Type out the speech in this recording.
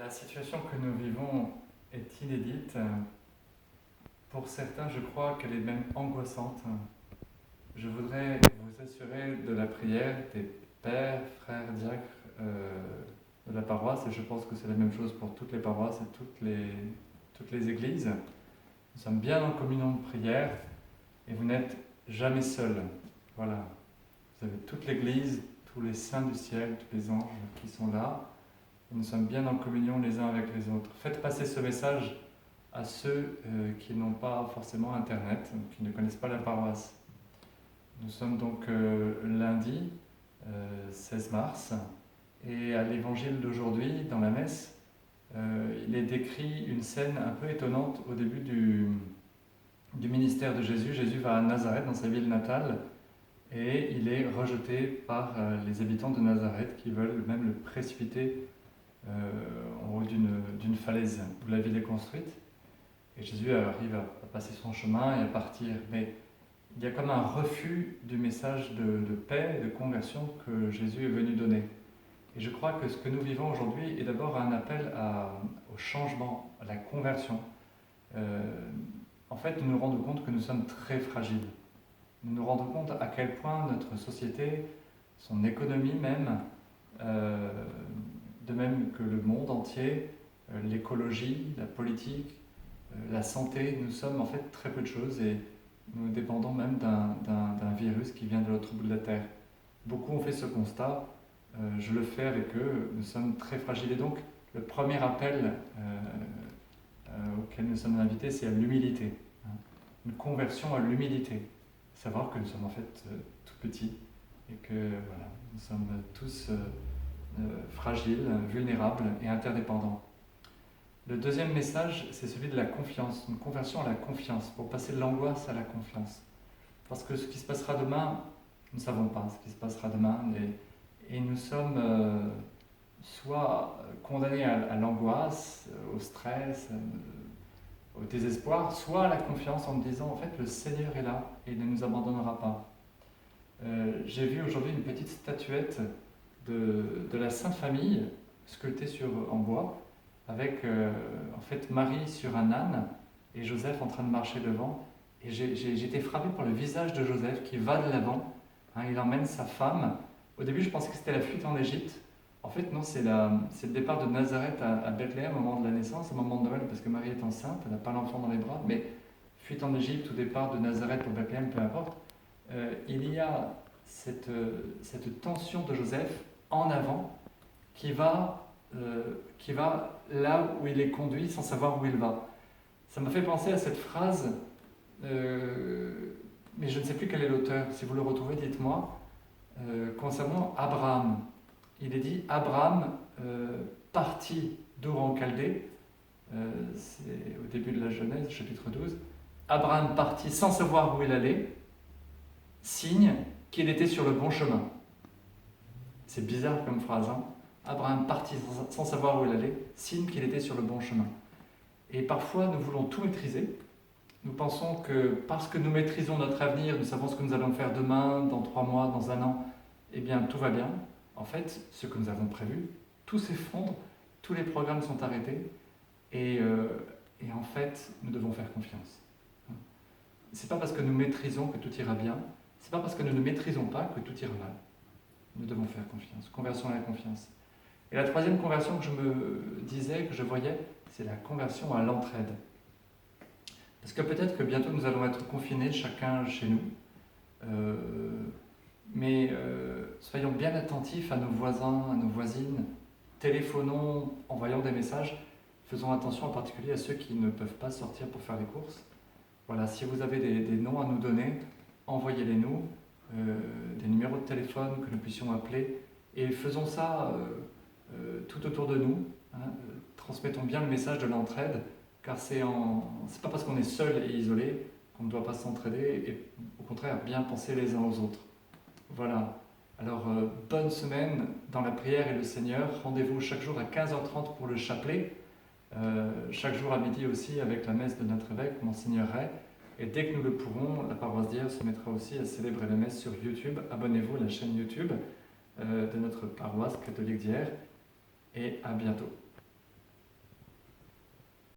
La situation que nous vivons est inédite. Pour certains, je crois qu'elle est même angoissante. Je voudrais vous assurer de la prière des pères, frères, diacres de la paroisse, et je pense que c'est la même chose pour toutes les paroisses et toutes les églises. Nous sommes bien en communion de prière et vous n'êtes jamais seuls. Voilà. Vous avez toute l'Église, tous les saints du ciel, tous les anges qui sont là. Et nous sommes bien en communion les uns avec les autres. Faites passer ce message à ceux qui n'ont pas forcément Internet, qui ne connaissent pas la paroisse. Nous sommes donc lundi 16 mars, et à l'évangile d'aujourd'hui, dans la messe, il est décrit une scène un peu étonnante au début du ministère de Jésus. Jésus va à Nazareth, dans sa ville natale, et il est rejeté par les habitants de Nazareth qui veulent même le précipiter en haut d'une falaise où la ville est construite. Et Jésus arrive à passer son chemin et à partir. Mais il y a comme un refus du message de paix et de conversion que Jésus est venu donner. Et je crois que ce que nous vivons aujourd'hui est d'abord un appel au changement, à la conversion. En fait, nous nous rendons compte que nous sommes très fragiles. Nous nous rendons compte à quel point notre société, son économie même, de même que le monde entier, l'écologie, la politique, la santé, nous sommes en fait très peu de choses et nous dépendons même d'un virus qui vient de l'autre bout de la Terre. Beaucoup ont fait ce constat, je le fais avec eux, nous sommes très fragiles. Et donc, le premier appel auquel nous sommes invités, c'est à l'humilité. Une conversion à l'humilité. Savoir que nous sommes en fait tout petits et que voilà, nous sommes tous fragiles, vulnérables et interdépendants. Le deuxième message, c'est celui de la confiance, une conversion à la confiance, pour passer de l'angoisse à la confiance. Parce que ce qui se passera demain, nous ne savons pas ce qui se passera demain, et nous sommes soit condamnés à l'angoisse, au stress, au désespoir, soit à la confiance en me disant en fait le Seigneur est là et il ne nous abandonnera pas. J'ai vu aujourd'hui une petite statuette de la Sainte Famille sculptée en bois, avec en fait Marie sur un âne et Joseph en train de marcher devant. Et j'ai été frappé par le visage de Joseph qui va de l'avant. Il emmène sa femme. Au début, je pensais que c'était la fuite en Égypte. En fait, non, c'est le départ de Nazareth à Bethléem au moment de la naissance, au moment de Noël, parce que Marie est enceinte, elle n'a pas l'enfant dans les bras, mais fuite en Égypte ou départ de Nazareth pour Bethléem, peu importe. Il y a cette tension de Joseph en avant qui va là où il est conduit sans savoir où il va. Ça m'a fait penser à cette phrase, mais je ne sais plus quel est l'auteur. Si vous le retrouvez, dites-moi. Concernant Abraham. Il est dit Abraham partit d'Ur en Chaldée, c'est au début de la Genèse, chapitre 12. Abraham partit sans savoir où il allait, signe qu'il était sur le bon chemin. C'est bizarre comme phrase, hein. Abraham partit sans savoir où il allait, signe qu'il était sur le bon chemin. Et parfois, nous voulons tout maîtriser. Nous pensons que parce que nous maîtrisons notre avenir, nous savons ce que nous allons faire demain, dans 3 mois, dans un an, eh bien, tout va bien. En fait, ce que nous avons prévu, tout s'effondre, tous les programmes sont arrêtés, et en fait, nous devons faire confiance. C'est pas parce que nous maîtrisons que tout ira bien, c'est pas parce que nous ne maîtrisons pas que tout ira mal. Nous devons faire confiance, conversion à la confiance. Et la troisième conversion que je me disais, que je voyais, c'est la conversion à l'entraide. Parce que peut-être que bientôt nous allons être confinés, chacun chez nous, mais soyons bien attentifs à nos voisins, à nos voisines, téléphonons, envoyons des messages, faisons attention en particulier à ceux qui ne peuvent pas sortir pour faire les courses. Voilà, si vous avez des noms à nous donner, envoyez-les nous, des numéros de téléphone que nous puissions appeler, et faisons ça tout autour de nous. Transmettons bien le message de l'entraide, car c'est pas parce qu'on est seul et isolé qu'on ne doit pas s'entraider, et au contraire bien penser les uns aux autres. Voilà, alors bonne semaine dans la prière et le Seigneur. Rendez-vous chaque jour à 15h30 pour le chapelet, chaque jour à midi aussi avec la messe de notre évêque, Monseigneur Ray. Et dès que nous le pourrons, la paroisse d'Hyères se mettra aussi à célébrer la messe sur YouTube. Abonnez-vous à la chaîne YouTube de notre paroisse catholique d'Hyères, et à bientôt.